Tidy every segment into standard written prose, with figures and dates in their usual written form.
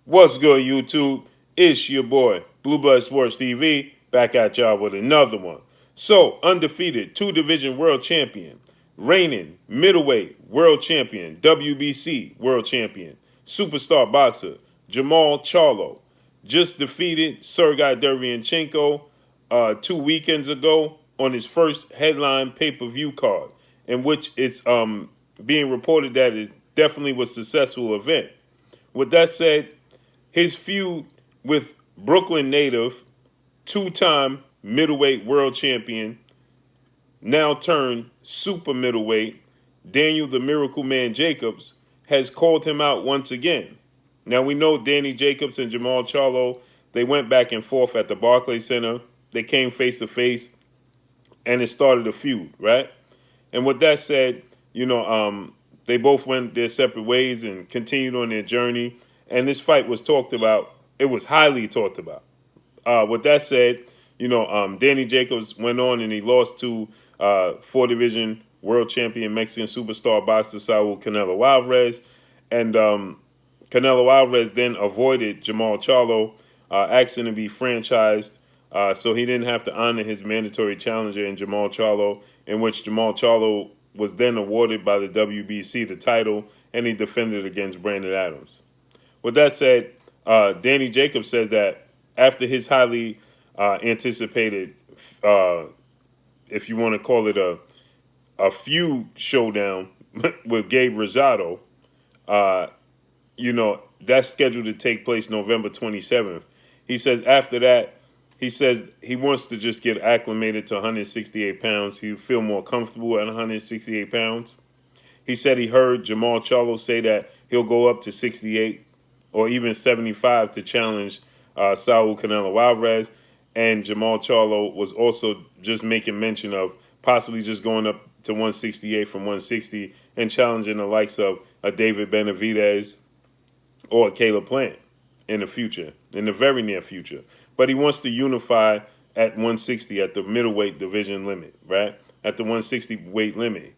What's good, YouTube? It's your boy, Blue Blood Sports TV, back at y'all with another one. So, undefeated two-division world champion, reigning middleweight world champion, WBC world champion, superstar boxer, Jermall Charlo, just defeated Sergey Derevyanchenko 2 weekends ago on his first headline pay-per-view card, in which it's being reported that it definitely was a successful event. With that said, his feud with Brooklyn native, two-time middleweight world champion, now turned super middleweight, Daniel the Miracle Man Jacobs, has called him out once again. Now we know Danny Jacobs and Jermall Charlo, they went back and forth at the Barclays Center. They came face to face, and it started a feud, right? And with that said, they both went their separate ways and continued on their journey. And this fight was talked about. It was highly talked about. With that said, Danny Jacobs went on and he lost to four-division world champion Mexican superstar boxer Saul Canelo Alvarez. And Canelo Alvarez then avoided Jermall Charlo, asking to be franchised, so he didn't have to honor his mandatory challenger in Jermall Charlo, in which Jermall Charlo was then awarded by the WBC the title, and he defended against Brandon Adams. With that said, Danny Jacobs says that after his highly anticipated, if you want to call it a feud showdown with Gabe Rosado, that's scheduled to take place November 27th. He says after that, he says he wants to just get acclimated to 168 pounds. He'll feel more comfortable at 168 pounds. He said he heard Jermall Charlo say that he'll go up to 68 or even 75 to challenge Saul Canelo Alvarez. And Jermall Charlo was also just making mention of possibly just going up to 168 from 160 and challenging the likes of a David Benavidez or a Caleb Plant in the future, in the very near future. But he wants to unify at 160 at the middleweight division limit, right? At the 160 weight limit.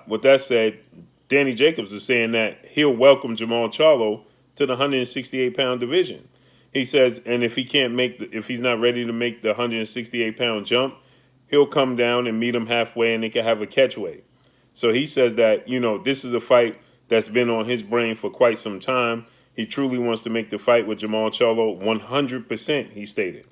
With that said, Danny Jacobs is saying that he'll welcome Jermall Charlo to the 168-pound division. He says, and if he's not ready to make the 168-pound jump, he'll come down and meet him halfway, and they can have a catchweight. So he says that this is a fight that's been on his brain for quite some time. He truly wants to make the fight with Jermall Charlo 100%. He stated.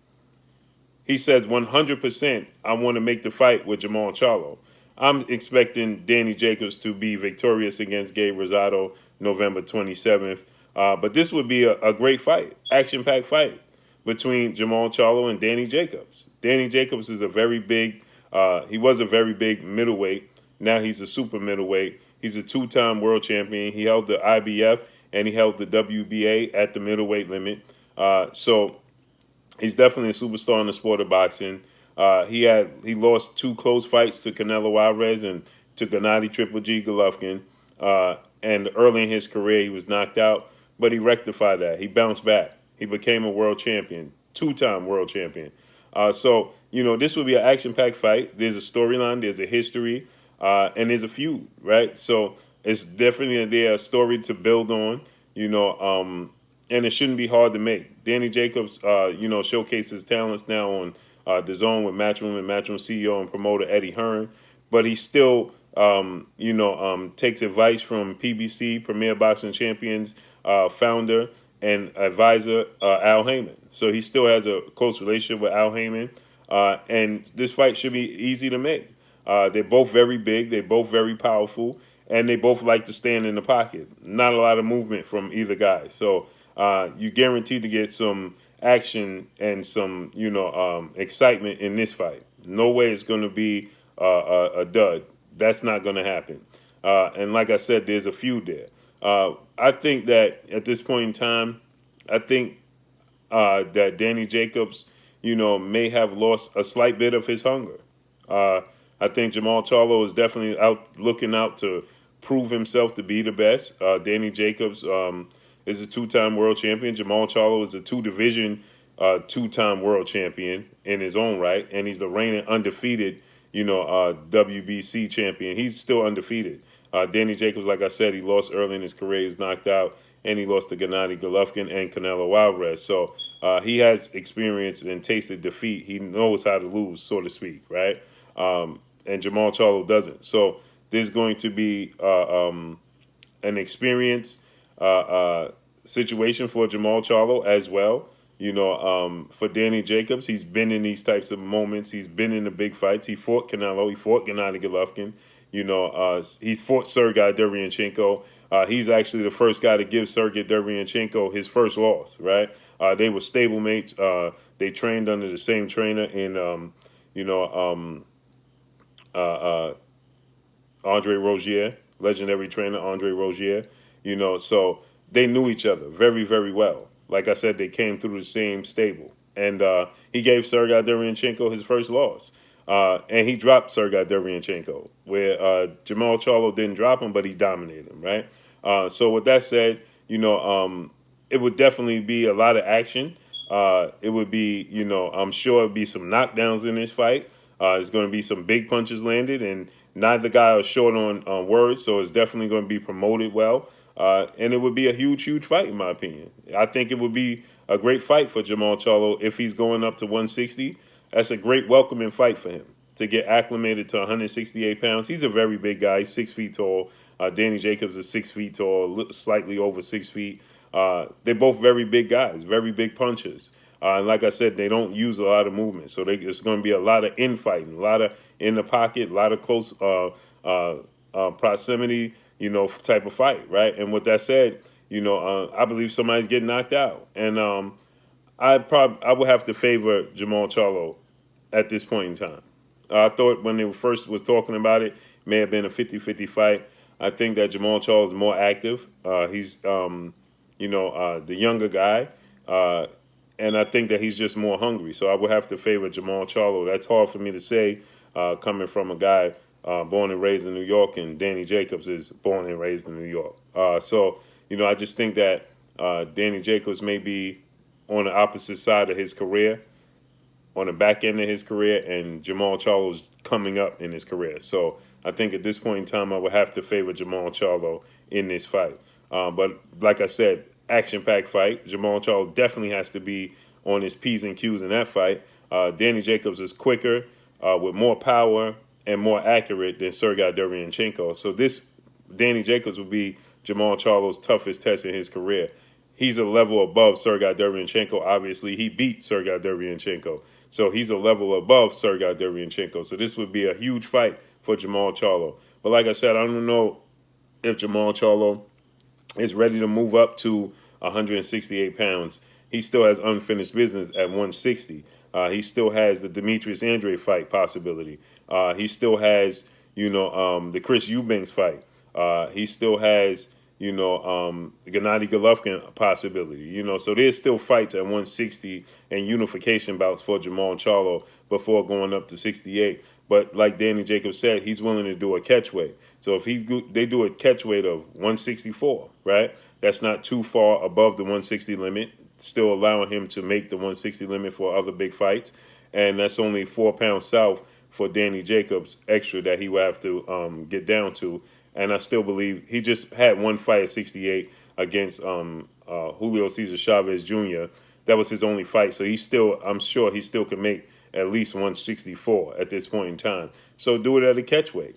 He says 100%. I want to make the fight with Jermall Charlo. I'm expecting Danny Jacobs to be victorious against Gabe Rosado November 27th. But this would be a great fight, action-packed fight between Jermall Charlo and Danny Jacobs. Danny Jacobs is he was a very big middleweight. Now he's a super middleweight. He's a two-time world champion. He held the IBF and he held the WBA at the middleweight limit. So he's definitely a superstar in the sport of boxing. He lost two close fights to Canelo Alvarez and to Gennady Triple G Golovkin. And early in his career, he was knocked out, but he rectified that. He bounced back. He became a world champion, two-time world champion. So this would be an action-packed fight. There's a storyline, there's a history, and there's a feud, right? So it's definitely a story to build on, and it shouldn't be hard to make. Danny Jacobs, showcases his talents now on DAZN with Matchroom and Matchroom CEO and promoter Eddie Hearn, but he still takes advice from PBC, Premier Boxing Champions founder and advisor Al Heyman. So he still has a close relationship with Al Heyman, and this fight should be easy to make. They're both very big, they're both very powerful, and they both like to stand in the pocket. Not a lot of movement from either guy. So you're guaranteed to get some action and some, excitement in this fight. No way it's going to be a dud. That's not going to happen. And like I said, there's a feud there. I think that at this point in time, I think that Danny Jacobs, may have lost a slight bit of his hunger. I think Jermall Charlo is definitely looking out to prove himself to be the best. Danny Jacobs is a two-time world champion. Jermall Charlo is a two-division two-time world champion in his own right, and he's the reigning undefeated WBC champion. He's still undefeated. Danny Jacobs, like I said, he lost early in his career. He was knocked out. and he lost to Gennady Golovkin and Canelo Alvarez. So he has experience and tasted defeat. He knows how to lose, so to speak, right? And Jermall Charlo doesn't. So there's going to be an experience situation for Jermall Charlo as well. For Danny Jacobs, he's been in these types of moments. He's been in the big fights. He fought Canelo. He fought Gennady Golovkin. He's fought Sergey Derevyanchenko. He's actually the first guy to give Sergey Derevyanchenko his first loss, right? They were stablemates. They trained under the same trainer in, Andre Rozier, legendary trainer Andre Rozier. So they knew each other very, very well. Like I said, they came through the same stable. And he gave Sergey Derevyanchenko his first loss. And he dropped Sergey Derevyanchenko, where Jermall Charlo didn't drop him, but he dominated him, right? So with that said, it would definitely be a lot of action. It would be, I'm sure it'd be some knockdowns in this fight. There's going to be some big punches landed, and neither guy is short on words, so it's definitely going to be promoted well. And it would be a huge, huge fight, in my opinion. I think it would be a great fight for Jermall Charlo if he's going up to 160. That's a great welcoming fight for him to get acclimated to 168 pounds. He's a very big guy. He's 6 feet tall. Danny Jacobs is 6 feet tall, slightly over 6 feet. They're both very big guys, very big punchers. And like I said, they don't use a lot of movement. So it's going to be a lot of infighting, a lot of in the pocket, a lot of close proximity, type of fight, right? And with that said, I believe somebody's getting knocked out. And I would have to favor Jermall Charlo at this point in time. I thought when they first was talking about it, may have been a 50-50 fight. I think that Jermall Charlo is more active. He's, the younger guy. And I think that he's just more hungry. So I would have to favor Jermall Charlo. That's hard for me to say coming from a guy born and raised in New York, and Danny Jacobs is born and raised in New York. I just think that Danny Jacobs may be on the opposite side of his career, on the back end of his career, and Jermall Charlo's coming up in his career. So I think at this point in time, I would have to favor Jermall Charlo in this fight. But like I said, action-packed fight. Jermall Charlo definitely has to be on his P's and Q's in that fight. Danny Jacobs is quicker, with more power, and more accurate than Sergey Derevyanchenko. So this Danny Jacobs will be Jermall Charlo's toughest test in his career. He's a level above Sergey Derevyanchenko. Obviously, he beat Sergey Derevyanchenko. So he's a level above Sergey Derevyanchenko. So this would be a huge fight for Jermall Charlo. But like I said, I don't know if Jermall Charlo is ready to move up to 168 pounds. He still has unfinished business at 160. He still has the Demetrius Andre fight possibility. He still has, the Chris Eubanks fight. He still has, Gennady Golovkin possibility. So there's still fights at 160 and unification bouts for Jermall Charlo before going up to 68. But like Danny Jacobs said, he's willing to do a catch weight. So if they do a catch weight of 164, right? That's not too far above the 160 limit, still allowing him to make the 160 limit for other big fights. And that's only 4 pounds south for Danny Jacobs extra that he will have to get down to. And I still believe he just had one fight at 68 against Julio Cesar Chavez Jr. That was his only fight. So I'm sure he still can make at least 164 at this point in time. So do it at a catch weight.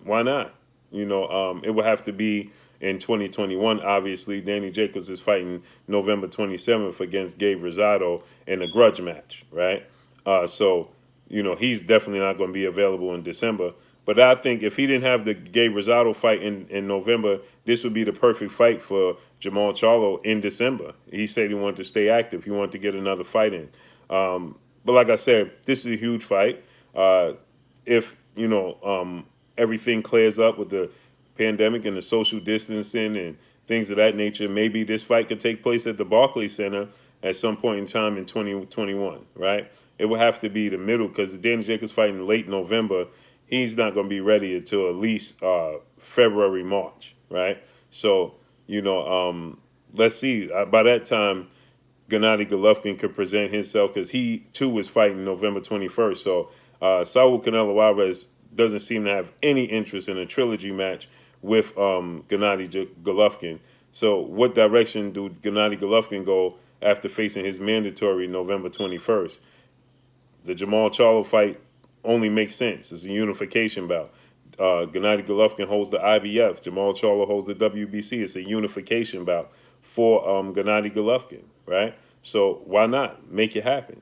Why not? It would have to be in 2021. Obviously, Danny Jacobs is fighting November 27th against Gabe Rosado in a grudge match, right? He's definitely not going to be available in December. But I think if he didn't have the Gabe Rosado fight in November, this would be the perfect fight for Jermall Charlo in December. He said he wanted to stay active. He wanted to get another fight in. But like I said, this is a huge fight. If everything clears up with the pandemic and the social distancing and things of that nature, maybe this fight could take place at the Barclays Center at some point in time in 2021, right? It would have to be the middle because Danny Jacobs fighting late November. He's not going to be ready until at least February, March, right? So, let's see. By that time, Gennady Golovkin could present himself because he, too, is fighting November 21st. So, Saul Canelo Alvarez doesn't seem to have any interest in a trilogy match with Gennady Golovkin. So what direction do Gennady Golovkin go after facing his mandatory November 21st? The Jermall Charlo fight only makes sense. It's a unification bout. Gennady Golovkin holds the IBF. Jermall Charlo holds the WBC. It's a unification bout for Gennady Golovkin, right? So why not make it happen?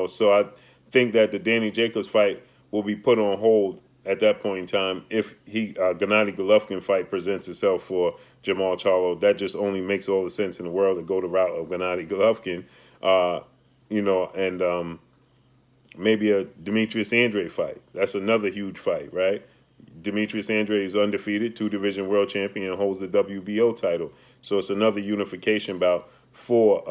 So I think that the Danny Jacobs fight will be put on hold at that point in time if Gennady Golovkin fight presents itself for Jermall Charlo. That just only makes all the sense in the world to go the route of Gennady Golovkin, and maybe a Demetrius Andrade fight. That's another huge fight, right? Demetrius Andrade is undefeated, 2-division world champion, and holds the WBO title. So it's another unification bout for,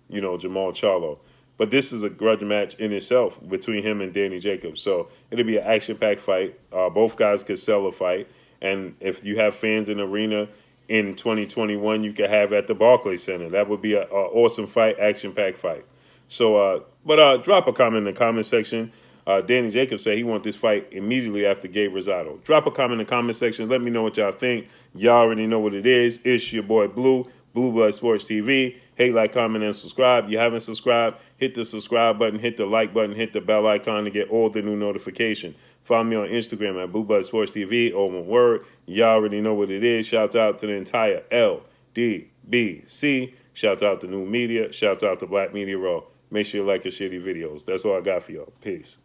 Jermall Charlo. But this is a grudge match in itself between him and Danny Jacobs. So it'll be an action-packed fight. Both guys could sell a fight. And if you have fans in the arena in 2021, you could have at the Barclays Center. That would be an awesome fight, action-packed fight. So, drop a comment in the comment section. Danny Jacobs said he wants this fight immediately after Gabe Rosado. Drop a comment in the comment section. Let me know what y'all think. Y'all already know what it is. It's your boy Blue, Blue Blood Sports TV. Hate, like, comment, and subscribe. If you haven't subscribed, hit the subscribe button, hit the like button, hit the bell icon to get all the new notifications. Follow me on Instagram at Blue Blood Sports TV. All one word. Y'all already know what it is. Shout out to the entire LDBC. Shout out to New Media. Shout out to Black Media Raw. Make sure you like your shitty videos. That's all I got for y'all. Peace.